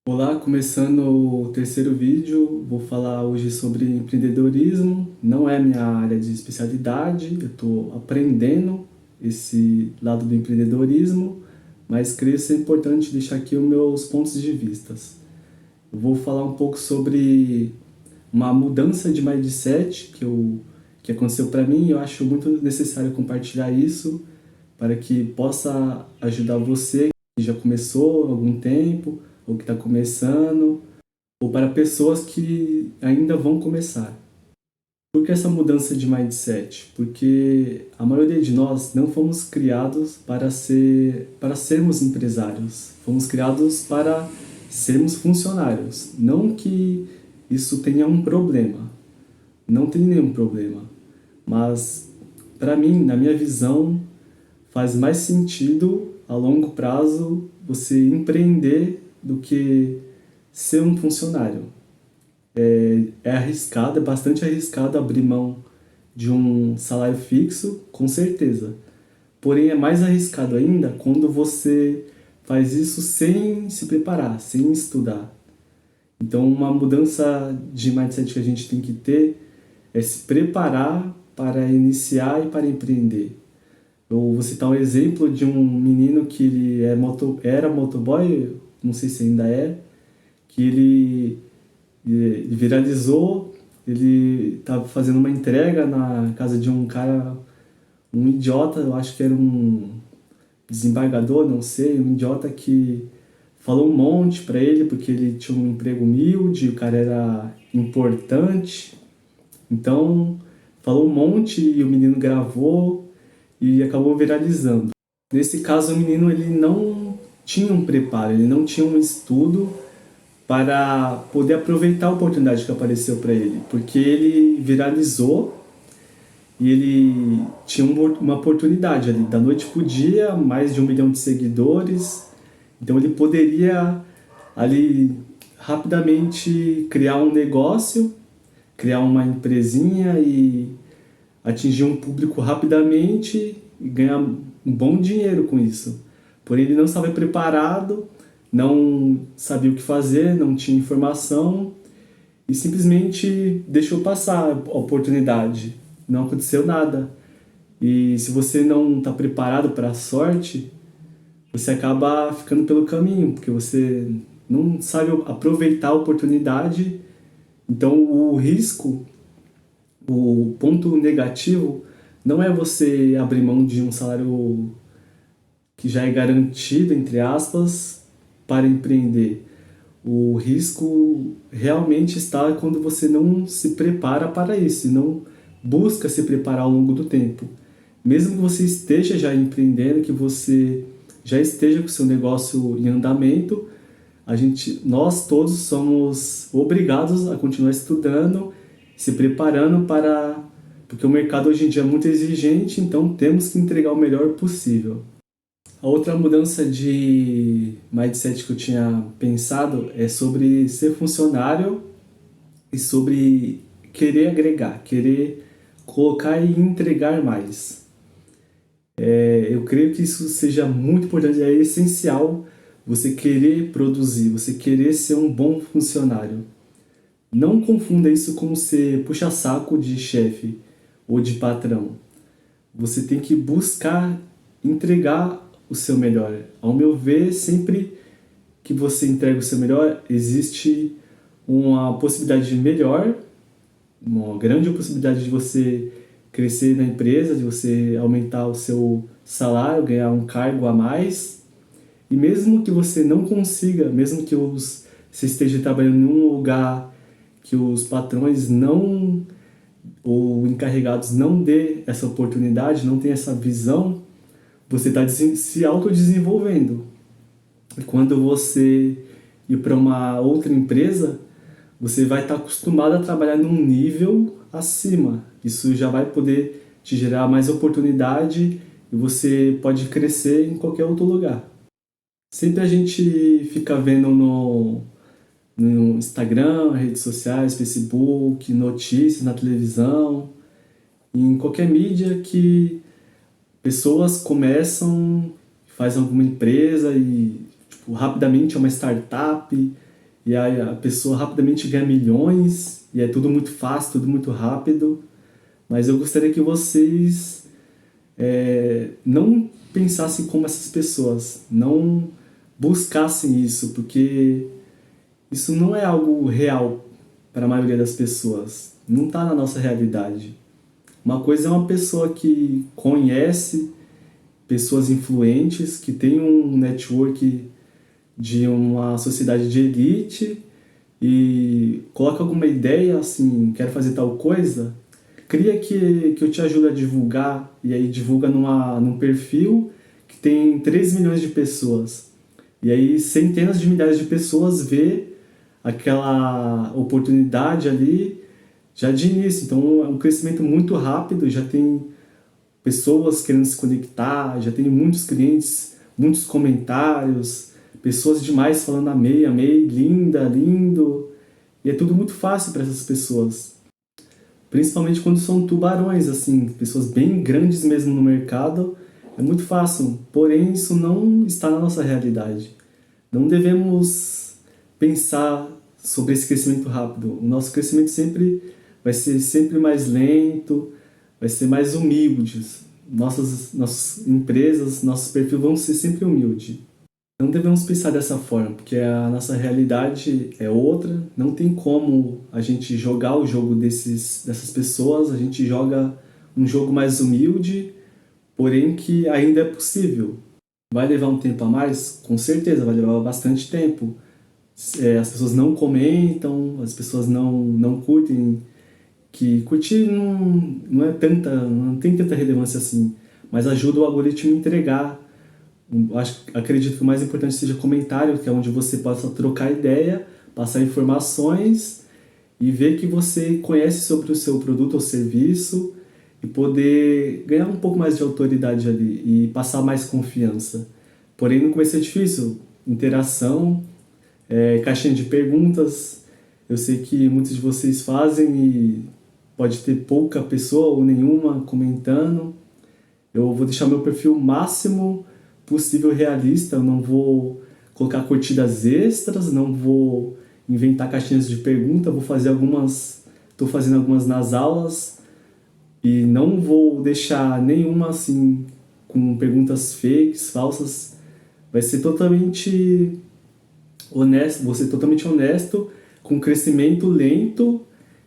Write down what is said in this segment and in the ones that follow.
Olá, começando o terceiro vídeo, vou falar hoje sobre empreendedorismo. Não é minha área de especialidade, eu estou aprendendo esse lado do empreendedorismo, mas creio ser importante deixar aqui os meus pontos de vistas. Eu vou falar um pouco sobre uma mudança de mindset que aconteceu para mim e eu acho muito necessário compartilhar isso para que possa ajudar você que já começou há algum tempo ou que está começando, ou para pessoas que ainda vão começar. Por que essa mudança de mindset? Porque a maioria de nós não fomos criados para sermos empresários. Fomos criados para sermos funcionários. Não que isso tenha um problema. Não tem nenhum problema. Mas, para mim, na minha visão, faz mais sentido a longo prazo você empreender do que ser um funcionário. É arriscado, é bastante arriscado abrir mão de um salário fixo, com certeza. Porém, é mais arriscado ainda quando você faz isso sem se preparar, sem estudar. Então, uma mudança de mindset que a gente tem que ter é se preparar para iniciar e para empreender. Eu vou citar um exemplo de um menino que ele era motoboy, não sei se ainda é, que ele viralizou, ele estava fazendo uma entrega na casa de um cara, um idiota, eu acho que era um desembargador, não sei, um idiota que falou um monte para ele porque ele tinha um emprego humilde, o cara era importante, então falou um monte e o menino gravou e acabou viralizando. Nesse caso, o menino ele não tinha um preparo, ele não tinha um estudo para poder aproveitar a oportunidade que apareceu para ele, porque ele viralizou e ele tinha uma oportunidade ali, da noite para o dia, mais de 1 milhão de seguidores, então ele poderia ali rapidamente criar um negócio, criar uma empresinha e atingir um público rapidamente e ganhar um bom dinheiro com isso. Porém, ele não estava preparado, não sabia o que fazer, não tinha informação e simplesmente deixou passar a oportunidade. Não aconteceu nada. E se você não está preparado para a sorte, você acaba ficando pelo caminho, porque você não sabe aproveitar a oportunidade. Então, o risco, o ponto negativo, não é você abrir mão de um salário que já é garantido, entre aspas, para empreender. O risco realmente está quando você não se prepara para isso, e não busca se preparar ao longo do tempo. Mesmo que você esteja já empreendendo, que você já esteja com o seu negócio em andamento, nós todos somos obrigados a continuar estudando, se preparando porque o mercado hoje em dia é muito exigente, então temos que entregar o melhor possível. A outra mudança de mindset que eu tinha pensado é sobre ser funcionário e sobre querer agregar, querer colocar e entregar mais. Eu creio que isso seja muito importante, é essencial você querer produzir, você querer ser um bom funcionário. Não confunda isso com ser puxa-saco de chefe ou de patrão. Você tem que buscar entregar o seu melhor. Ao meu ver, sempre que você entrega o seu melhor, existe uma possibilidade melhor, uma grande possibilidade de você crescer na empresa, de você aumentar o seu salário, ganhar um cargo a mais. E mesmo que você não consiga, mesmo que você esteja trabalhando em um lugar que os patrões não ou encarregados não dê essa oportunidade, não tem essa visão, você está se autodesenvolvendo. E quando você ir para uma outra empresa, você vai estar acostumado a trabalhar num nível acima. Isso já vai poder te gerar mais oportunidade e você pode crescer em qualquer outro lugar. Sempre a gente fica vendo no Instagram, redes sociais, Facebook, notícias na televisão, em qualquer mídia que pessoas começam, fazem alguma empresa e tipo, rapidamente é uma startup e aí a pessoa rapidamente ganha milhões e é tudo muito fácil, tudo muito rápido. Mas eu gostaria que vocês não pensassem como essas pessoas, não buscassem isso, porque isso não é algo real para a maioria das pessoas, não está na nossa realidade. Uma coisa é uma pessoa que conhece pessoas influentes, que tem um network de uma sociedade de elite e coloca alguma ideia assim, quero fazer tal coisa, cria que eu te ajudo a divulgar, e aí divulga num perfil que tem 3 milhões de pessoas. E aí centenas de milhares de pessoas vê aquela oportunidade ali já de início. Então é um crescimento muito rápido, já tem pessoas querendo se conectar, já tem muitos clientes, muitos comentários, pessoas demais falando amei, amei, linda, lindo. E é tudo muito fácil para essas pessoas. Principalmente quando são tubarões, assim, pessoas bem grandes mesmo no mercado, é muito fácil. Porém, isso não está na nossa realidade. Não devemos pensar sobre esse crescimento rápido. O nosso crescimento sempre vai ser sempre mais lento, vai ser mais humilde. Nossas empresas, nossos perfis vão ser sempre humildes. Não devemos pensar dessa forma, porque a nossa realidade é outra. Não tem como a gente jogar o jogo dessas pessoas. A gente joga um jogo mais humilde, porém que ainda é possível. Vai levar um tempo a mais? Com certeza, vai levar bastante tempo. As pessoas não comentam, as pessoas não curtem. Que curtir não é tanta, não tem tanta relevância assim, mas ajuda o algoritmo a entregar. Acredito que o mais importante seja comentário, que é onde você possa trocar ideia, passar informações e ver que você conhece sobre o seu produto ou serviço e poder ganhar um pouco mais de autoridade ali e passar mais confiança. Porém, no começo é difícil. Interação, caixinha de perguntas. Eu sei que muitos de vocês fazem e pode ter pouca pessoa ou nenhuma comentando. Eu vou deixar meu perfil máximo possível realista, eu não vou colocar curtidas extras, não vou inventar caixinhas de pergunta, vou fazer algumas, estou fazendo algumas nas aulas e não vou deixar nenhuma assim com perguntas fakes, falsas. Vai ser totalmente honesto, vou ser totalmente honesto com o crescimento lento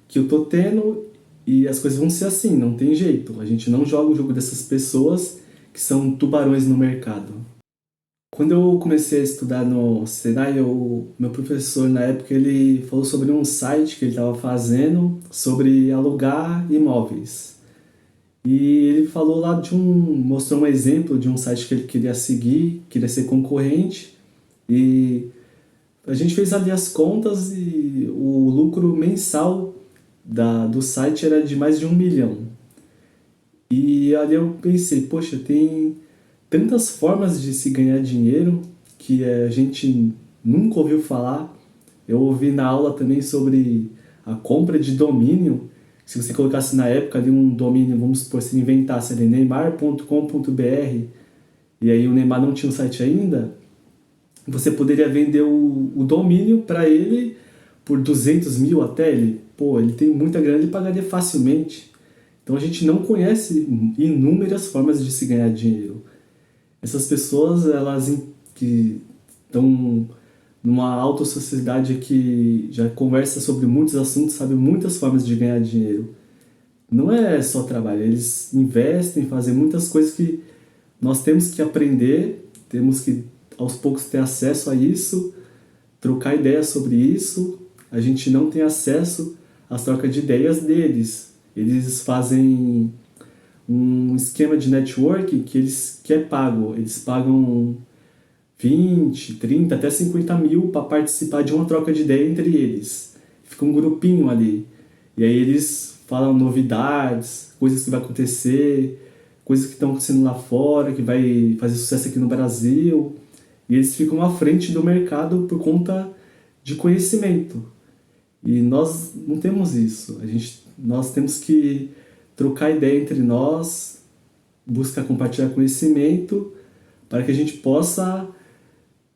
que eu tô tendo e as coisas vão ser assim, não tem jeito. A gente não joga o jogo dessas pessoas que são tubarões no mercado. Quando eu comecei a estudar no Senai, meu professor na época ele falou sobre um site que ele estava fazendo sobre alugar imóveis. E ele falou lá mostrou um exemplo de um site que ele queria seguir, queria ser concorrente. E a gente fez ali as contas e o lucro mensal do site era de mais de 1 milhão. E ali eu pensei, poxa, tem tantas formas de se ganhar dinheiro que a gente nunca ouviu falar. Eu ouvi na aula também sobre a compra de domínio. Se você colocasse na época ali um domínio, vamos supor, se inventasse ali neymar.com.br e aí o Neymar não tinha um site ainda, você poderia vender o domínio para ele por 200 mil até ele. Pô, ele tem muita grana, ele pagaria facilmente. Então a gente não conhece inúmeras formas de se ganhar dinheiro. Essas pessoas, elas que estão numa alta sociedade que já conversa sobre muitos assuntos, sabe muitas formas de ganhar dinheiro. Não é só trabalho, eles investem, fazem muitas coisas que nós temos que aprender, temos que aos poucos ter acesso a isso, trocar ideias sobre isso. A gente não tem acesso às trocas de ideias deles. Eles fazem um esquema de networking que é pago. Eles pagam 20, 30, até 50 mil para participar de uma troca de ideia entre eles. Fica um grupinho ali. E aí eles falam novidades, coisas que vai acontecer, coisas que estão acontecendo lá fora, que vai fazer sucesso aqui no Brasil. E eles ficam à frente do mercado por conta de conhecimento. E nós não temos isso. Nós temos que trocar ideia entre nós, buscar compartilhar conhecimento para que a gente possa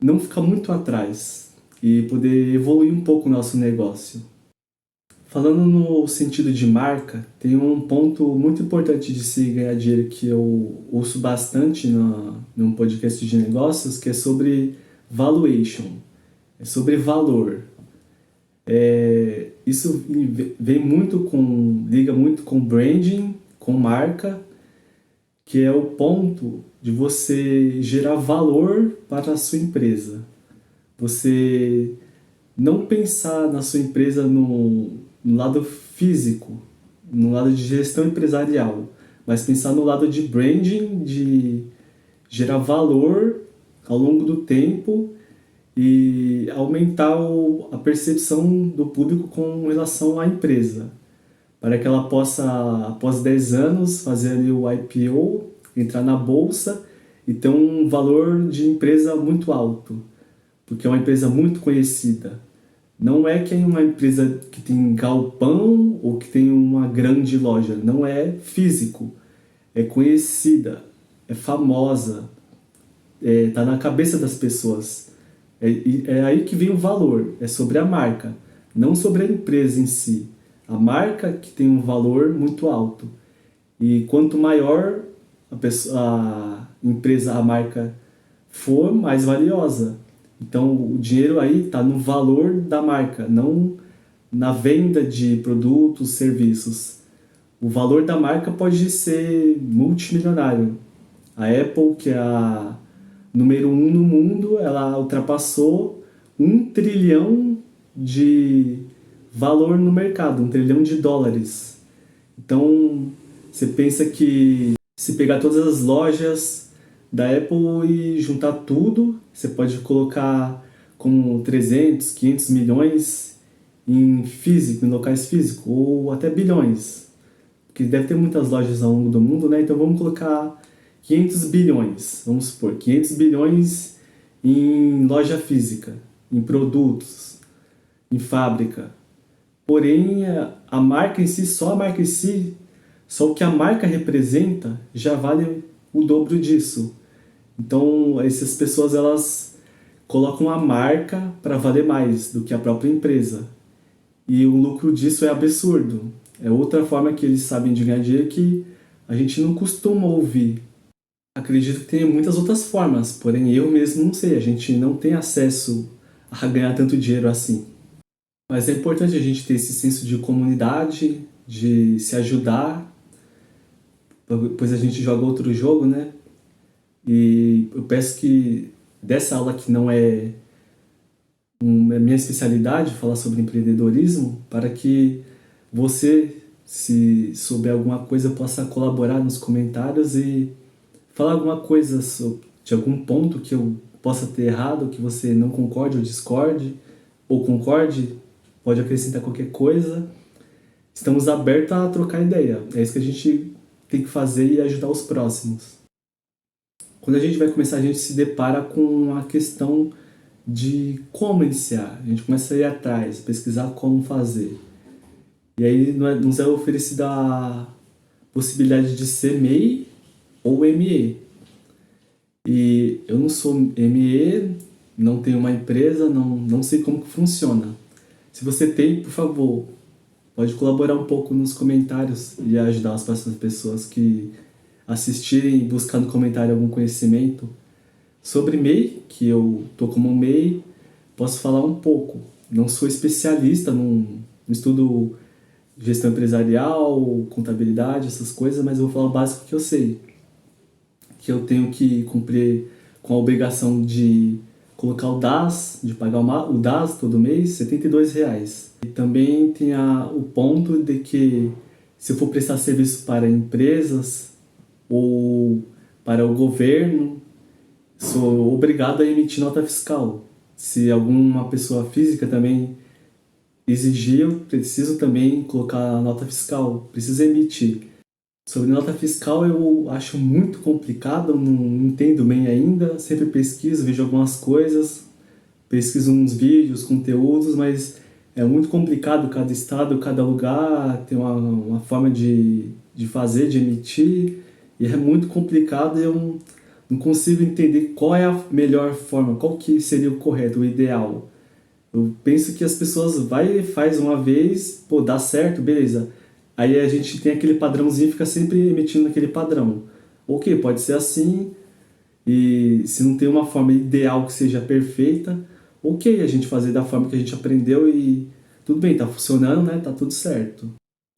não ficar muito atrás. e poder evoluir um pouco o nosso negócio. Falando no sentido de marca, tem um ponto muito importante de se ganhar dinheiro que eu ouço bastante num podcast de negócios, que é sobre valuation, é sobre valor. Isso liga muito com branding, com marca, que é o ponto de você gerar valor para a sua empresa. Você não pensar na sua empresa no lado físico, no lado de gestão empresarial, mas pensar no lado de branding, de gerar valor ao longo do tempo e aumentar a percepção do público com relação à empresa, para que ela possa, após 10 anos, fazer ali o IPO, entrar na bolsa e ter um valor de empresa muito alto, porque é uma empresa muito conhecida. Não é que é uma empresa que tem galpão ou que tem uma grande loja, não é físico, é conhecida, é famosa, tá na cabeça das pessoas. É aí que vem o valor, é sobre a marca, não sobre a empresa em si. A marca que tem um valor muito alto. E quanto maior a empresa, a marca for, mais valiosa. Então o dinheiro aí está no valor da marca, não na venda de produtos, serviços. O valor da marca pode ser multimilionário. A Apple, que é a número 1 no mundo, ela ultrapassou 1 trilhão de valor no mercado, 1 trilhão de dólares. Então, você pensa que se pegar todas as lojas da Apple e juntar tudo, você pode colocar como 300, 500 milhões em locais físicos, ou até bilhões. Porque deve ter muitas lojas ao longo do mundo, né? Então vamos colocar 500 bilhões, vamos supor, 500 bilhões em loja física, em produtos, em fábrica. Porém, a marca em si, só a marca em si, só o que a marca representa já vale o dobro disso. Então, essas pessoas, elas colocam a marca para valer mais do que a própria empresa. E o lucro disso é absurdo. É outra forma que eles sabem de ganhar dinheiro que a gente não costuma ouvir. Acredito que tem muitas outras formas, porém eu mesmo não sei, a gente não tem acesso a ganhar tanto dinheiro assim. Mas é importante a gente ter esse senso de comunidade, de se ajudar, pois a gente joga outro jogo, né? E eu peço que dessa aula que não é minha especialidade, falar sobre empreendedorismo, para que você, se souber alguma coisa, possa colaborar nos comentários e falar alguma coisa de algum ponto que eu possa ter errado, que você não concorde ou discorde, ou concorde, pode acrescentar qualquer coisa. Estamos abertos a trocar ideia. É isso que a gente tem que fazer e ajudar os próximos. Quando a gente vai começar, a gente se depara com a questão de como iniciar. A gente começa a ir atrás, pesquisar como fazer. E aí nos é oferecida a possibilidade de ser MEI ou ME. E eu não sou ME, não tenho uma empresa, não sei como que funciona. Se você tem, por favor, pode colaborar um pouco nos comentários e ajudar as próximas pessoas que assistirem e buscar no comentário algum conhecimento sobre MEI, que eu tô como MEI, posso falar um pouco. Não sou especialista no estudo de gestão empresarial, contabilidade, essas coisas, mas eu vou falar o básico que eu sei. Que eu tenho que cumprir com a obrigação de colocar o DAS, de pagar o DAS todo mês, R$ 72. E também tem o ponto de que se eu for prestar serviço para empresas ou para o governo, sou obrigado a emitir nota fiscal. Se alguma pessoa física também exigir, eu preciso também colocar a nota fiscal, preciso emitir. Sobre nota fiscal eu acho muito complicado, não entendo bem ainda, sempre pesquiso, vejo algumas coisas, pesquiso uns vídeos, conteúdos, mas é muito complicado, cada estado, cada lugar tem uma forma de fazer, de emitir, e é muito complicado e eu não consigo entender qual é a melhor forma, qual que seria o correto, o ideal. Eu penso que as pessoas faz uma vez, pô, dá certo, beleza. Aí a gente tem aquele padrãozinho e fica sempre emitindo aquele padrão. Ok, pode ser assim, e se não tem uma forma ideal que seja perfeita, ok, a gente fazer da forma que a gente aprendeu e tudo bem, tá funcionando, né? Tá tudo certo.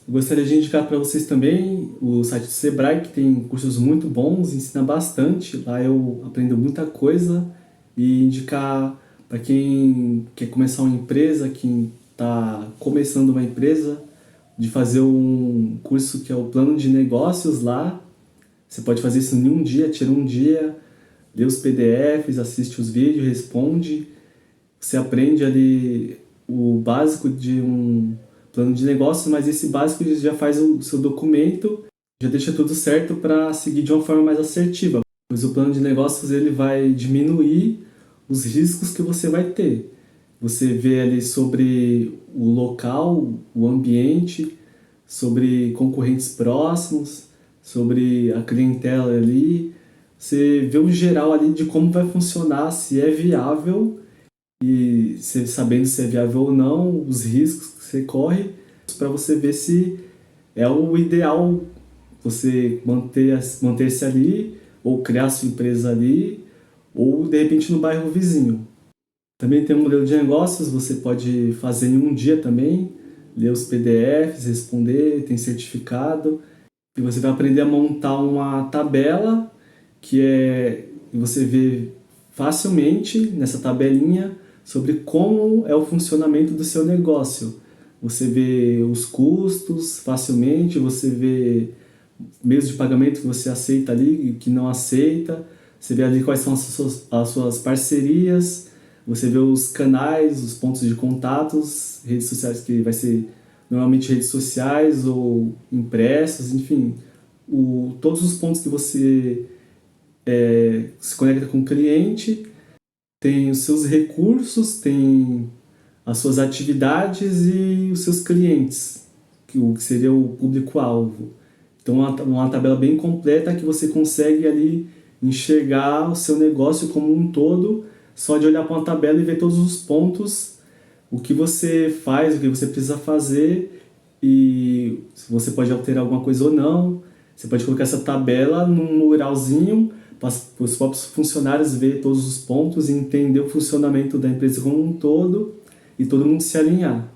Eu gostaria de indicar para vocês também o site do Sebrae, que tem cursos muito bons, ensina bastante. Lá eu aprendo muita coisa e indicar para quem quer começar uma empresa, quem está começando uma empresa, de fazer um curso que é o plano de negócios lá. Você pode fazer isso em um dia, tira um dia, lê os PDFs, assiste os vídeos, responde. Você aprende ali o básico de um plano de negócio, mas esse básico já faz o seu documento, já deixa tudo certo para seguir de uma forma mais assertiva. Pois o plano de negócios ele vai diminuir os riscos que você vai ter. Você vê ali sobre o local, o ambiente, sobre concorrentes próximos, sobre a clientela ali. Você vê o geral ali de como vai funcionar, se é viável e sabendo se é viável ou não, os riscos que você corre, para você ver se é o ideal você manter-se ali, ou criar sua empresa ali, ou de repente no bairro vizinho. Também tem um modelo de negócios, você pode fazer em um dia também, ler os PDFs, responder, tem certificado, e você vai aprender a montar uma tabela e você vê facilmente nessa tabelinha sobre como é o funcionamento do seu negócio. Você vê os custos facilmente, você vê meios de pagamento que você aceita ali e que não aceita, você vê ali quais são as suas parcerias, você vê os canais, os pontos de contatos, redes sociais que vai ser normalmente redes sociais ou impressos, enfim, todos os pontos que você se conecta com o cliente, tem os seus recursos, tem as suas atividades e os seus clientes, o que seria o público-alvo. Então, uma tabela bem completa que você consegue ali enxergar o seu negócio como um todo, só de olhar para uma tabela e ver todos os pontos, o que você faz, o que você precisa fazer e se você pode alterar alguma coisa ou não. Você pode colocar essa tabela num muralzinho para os próprios funcionários ver todos os pontos e entender o funcionamento da empresa como um todo e todo mundo se alinhar.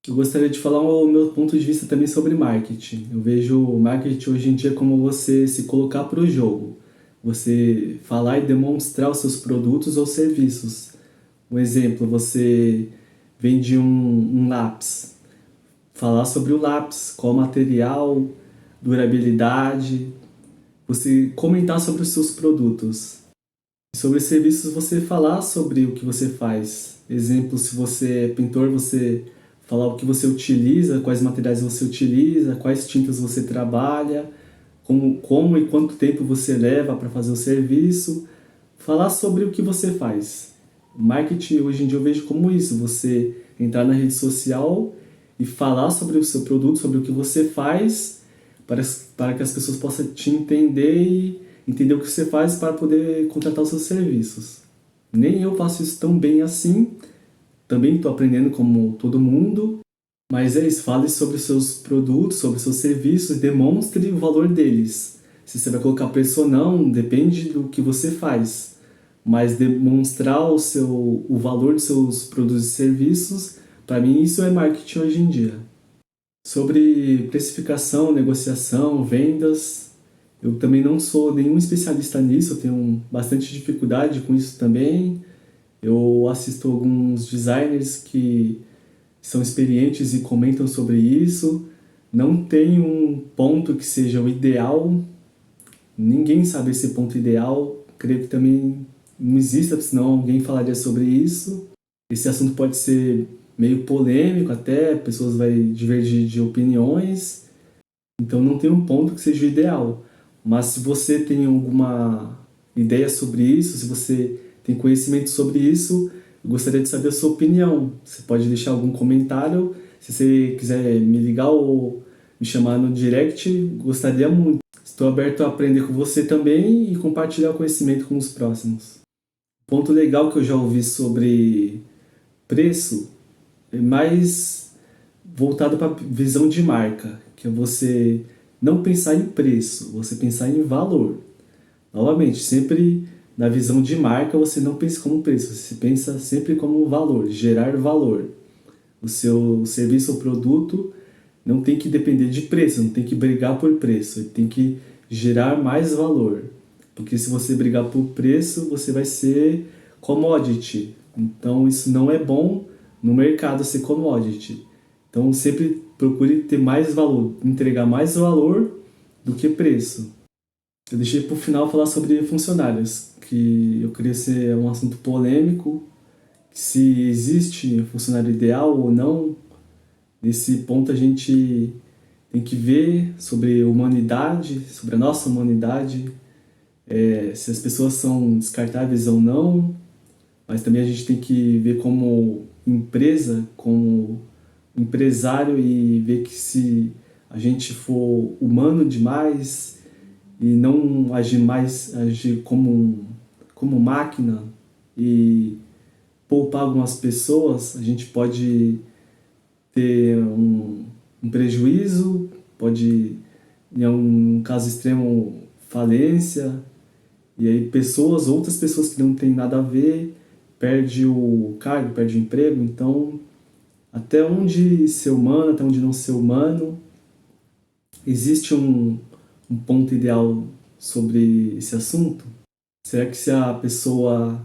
Eu gostaria de falar o meu ponto de vista também sobre marketing. Eu vejo o marketing hoje em dia como você se colocar para o jogo. Você falar e demonstrar os seus produtos ou serviços. Um exemplo, você vende um lápis. Falar sobre o lápis, qual material, durabilidade. Você comentar sobre os seus produtos. Sobre serviços, você falar sobre o que você faz. Exemplo, se você é pintor, você falar o que você utiliza, quais materiais você utiliza, quais tintas você trabalha, como e quanto tempo você leva para fazer o serviço. Falar sobre o que você faz. Marketing, hoje em dia, eu vejo como isso. Você entrar na rede social e falar sobre o seu produto, sobre o que você faz, para que as pessoas possam te entender e entender o que você faz para poder contratar os seus serviços. Nem eu faço isso tão bem assim, também estou aprendendo como todo mundo, mas é isso, fale sobre os seus produtos, sobre os seus serviços, demonstre o valor deles. Se você vai colocar preço ou não, depende do que você faz, mas demonstrar o valor dos seus produtos e serviços, para mim isso é marketing hoje em dia. Sobre precificação, negociação, vendas, eu também não sou nenhum especialista nisso, eu tenho bastante dificuldade com isso também. Eu assisto alguns designers que são experientes e comentam sobre isso. Não tem um ponto que seja o ideal, ninguém sabe esse ponto ideal. Creio que também não exista, senão alguém falaria sobre isso. Esse assunto pode ser meio polêmico até, pessoas vão divergir de opiniões, então não tem um ponto que seja o ideal. Mas se você tem alguma ideia sobre isso, se você tem conhecimento sobre isso, eu gostaria de saber a sua opinião. Você pode deixar algum comentário, se você quiser me ligar ou me chamar no direct, gostaria muito. Estou aberto a aprender com você também e compartilhar o conhecimento com os próximos. Ponto legal que eu já ouvi sobre Preço é mais voltado para a visão de marca, que é você não pensar em preço, você pensar em valor. Novamente, sempre na visão de marca você não pensa como preço, você pensa sempre como valor, gerar valor. O seu serviço ou produto não tem que depender de preço, não tem que brigar por preço, ele tem que gerar mais valor. Porque se você brigar por preço, você vai ser commodity. Então isso não é bom no mercado ser commodity. Então sempre procure ter mais valor, entregar mais valor do que preço. Eu deixei para o final falar sobre funcionários, que eu queria ser um assunto polêmico, se existe funcionário ideal ou não. Nesse ponto a gente tem que ver sobre humanidade, sobre a nossa humanidade, se as pessoas são descartáveis ou não, mas também a gente tem que ver como empresa, como empresário e ver que se a gente for humano demais e não agir mais, agir como máquina e poupar algumas pessoas, a gente pode ter um prejuízo, pode, em um caso extremo, falência, e aí outras pessoas que não têm nada a ver, perde o cargo, perde o emprego. Então, até onde ser humano, até onde não ser humano, existe um ponto ideal sobre esse assunto? Será que se a pessoa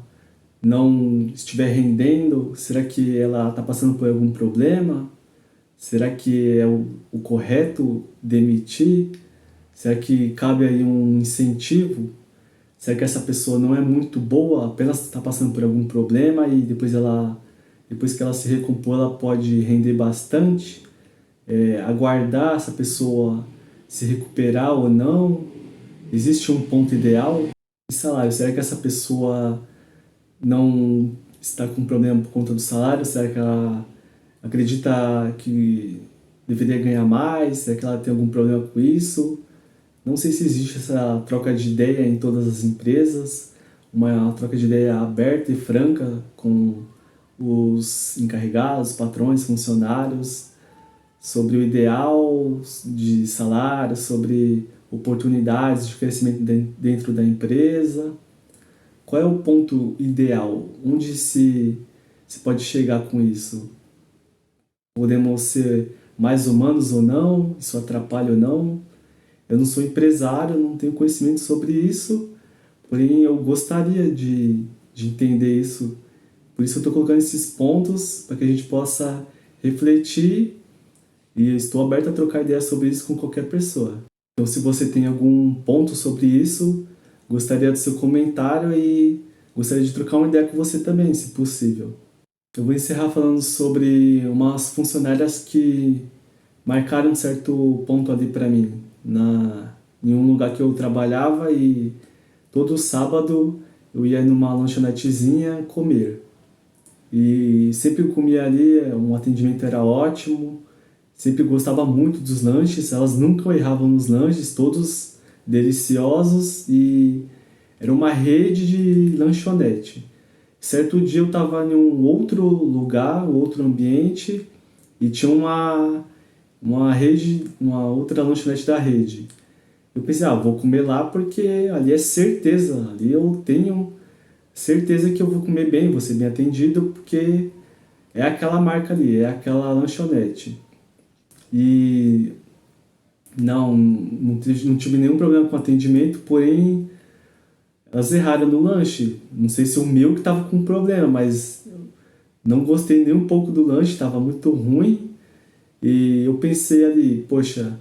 não estiver rendendo, será que ela está passando por algum problema? Será que é o correto demitir? Será que cabe aí um incentivo? Será que essa pessoa não é muito boa, apenas está passando por algum problema e depois que ela se recompor, ela pode render bastante? Aguardar essa pessoa se recuperar ou não? Existe um ponto ideal? E salário, será que essa pessoa não está com problema por conta do salário? Será que ela acredita que deveria ganhar mais? Será que ela tem algum problema com isso? Não sei se existe essa troca de ideia em todas as empresas, uma troca de ideia aberta e franca com os encarregados, patrões, funcionários, sobre o ideal de salário, sobre oportunidades de crescimento dentro da empresa. Qual é o ponto ideal? Onde se pode chegar com isso? Podemos ser mais humanos ou não? Isso atrapalha ou não? Eu não sou empresário, não tenho conhecimento sobre isso, porém eu gostaria de entender isso. Por isso eu estou colocando esses pontos para que a gente possa refletir e estou aberto a trocar ideias sobre isso com qualquer pessoa. Então, se você tem algum ponto sobre isso, gostaria do seu comentário e gostaria de trocar uma ideia com você também, se possível. Eu vou encerrar falando sobre umas funcionárias que marcaram um certo ponto ali para mim, em um lugar que eu trabalhava e todo sábado eu ia numa lanchonetezinha comer. E sempre eu comia ali, um atendimento era ótimo, sempre gostava muito dos lanches, elas nunca erravam nos lanches, todos deliciosos e era uma rede de lanchonete. Certo dia eu estava em um outro lugar, outro ambiente e tinha uma rede, uma outra lanchonete da rede. Eu pensei, vou comer lá porque ali é certeza, ali eu tenho certeza que eu vou comer bem, vou ser bem atendido, porque é aquela marca ali, é aquela lanchonete. E não tive nenhum problema com atendimento, porém elas erraram no lanche. Não sei se o meu que estava com problema, mas não gostei nem um pouco do lanche, estava muito ruim. E eu pensei ali, poxa,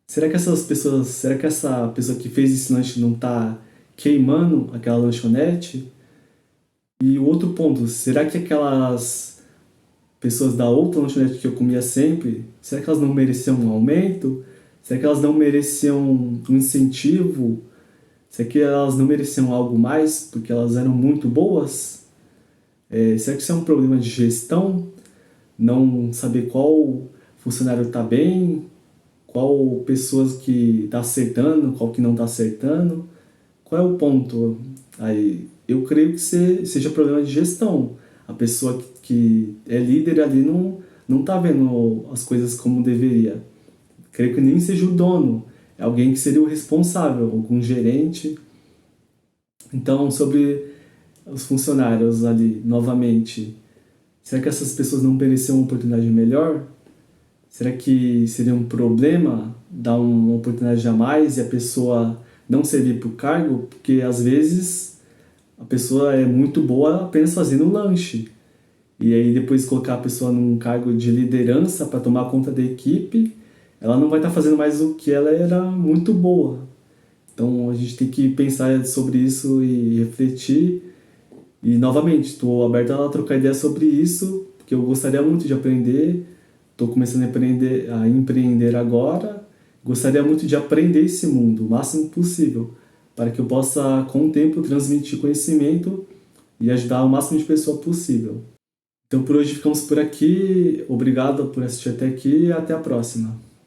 será que essa pessoa que fez esse lanche não está queimando aquela lanchonete? E o outro ponto, será que aquelas pessoas da outra lanchonete que eu comia sempre, será que elas não mereciam um aumento? Será que elas não mereciam um incentivo? Será que elas não mereciam algo mais porque elas eram muito boas? Será que isso é um problema de gestão? Não saber qual funcionário está bem, qual pessoas que está acertando, qual que não está acertando? Qual é o ponto aí? Eu creio que seja problema de gestão. A pessoa que é líder ali não está vendo as coisas como deveria. Creio que nem seja o dono, é alguém que seria o responsável, algum gerente. Então, sobre os funcionários ali, novamente, será que essas pessoas não mereciam uma oportunidade melhor? Será que seria um problema dar uma oportunidade a mais e a pessoa não servir para o cargo? Porque às vezes a pessoa é muito boa apenas fazendo lanche. E aí depois colocar a pessoa num cargo de liderança para tomar conta da equipe, ela não vai estar fazendo mais o que ela era muito boa. Então a gente tem que pensar sobre isso e refletir. E novamente, estou aberto a trocar ideia sobre isso, porque eu gostaria muito de aprender. Estou começando a empreender agora. Gostaria muito de aprender esse mundo o máximo possível, para que eu possa, com o tempo, transmitir conhecimento e ajudar o máximo de pessoa possível. Então por hoje ficamos por aqui. Obrigado por assistir até aqui e até a próxima.